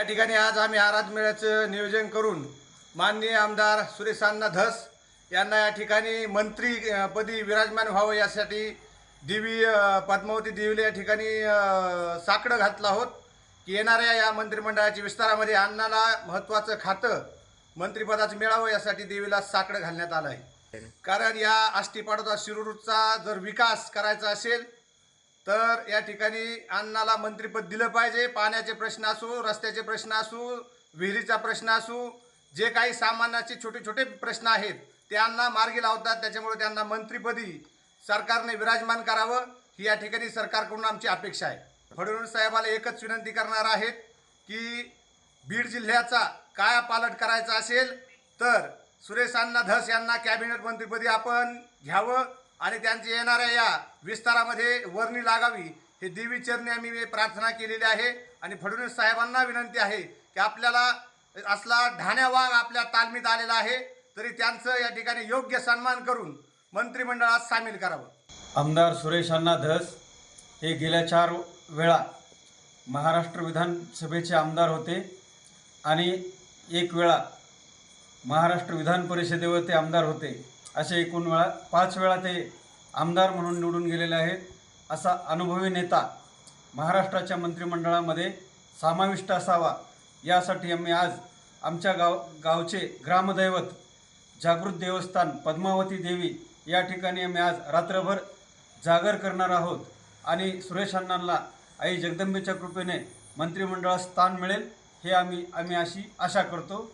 या ठिकाणी आज आम्ही आराध मेळ्याचं नियोजन करून माननीय आमदार सुरेश अण्णा धस यांना या ठिकाणी मंत्रीपदी विराजमान व्हावं यासाठी पद्मावती देवीला या ठिकाणी साकडं घातलं आहोत की येणाऱ्या या मंत्रिमंडळाच्या विस्तारामध्ये अण्णाला महत्त्वाचं खातं मंत्रिपदाचं मिळावं यासाठी देवीला साकडं घालण्यात आलं आहे। कारण या आष्टीपाडोदा शिरूरचा जर विकास करायचा असेल तर या ठिकाणी अण्णाला मंत्रिपद दिलं पाहिजे। पाण्याचे प्रश्न असो, रस्त्याचे प्रश्न असो, विहिरीचा प्रश्न असो, जे काही सामान्याचे छोटे छोटे प्रश्न आहेत ते अण्णा मार्गी लावतात। त्याच्यामुळे त्यांना मंत्रिपदी सरकारने विराजमान करावं ही या ठिकाणी सरकारकडून आमची अपेक्षा आहे। फडणवीस साहेबाला एकच विनंती करणार आहेत की बीड जिल्ह्याचा कायापालट करायचा असेल तर सुरेश अण्णा धस यांना कॅबिनेट मंत्रिपदी आपण घ्यावं आणि त्यांच्या येणाऱ्या या विस्तारामध्ये वर्णी लागावी हे देवी चरणी आम्ही प्रार्थना केलेली आहे। आणि फडणवीस साहेबांना विनंती आहे की आपल्याला असला ढाण्या वाघ आपल्या तालमीत आलेला आहे तरी त्यांचं या ठिकाणी योग्य सन्मान करून मंत्रिमंडळात सामील करावं। आमदार सुरेश अण्णा धस हे गेल्या 4 वेळा महाराष्ट्र विधानसभेचे आमदार होते आणि 1 वेळा महाराष्ट्र विधान परिषदेवर ते आमदार होते। असे एकूण 5 वेळा ते आमदार म्हणून निवडून गेलेले आहेत। असा अनुभवी नेता महाराष्ट्राच्या मंत्रिमंडळामध्ये समाविष्ट असावा यासाठी आम्ही आज आमच्या गावचे ग्रामदैवत जागृत देवस्थान पद्मावती देवी या ठिकाणी आम्ही आज रात्रभर जागर करणार आहोत आणि सुरेश अण्णांना आई जगदंबेच्या कृपेने मंत्रिमंडळात स्थान मिळेल हे आम्ही अशी आशा करतो।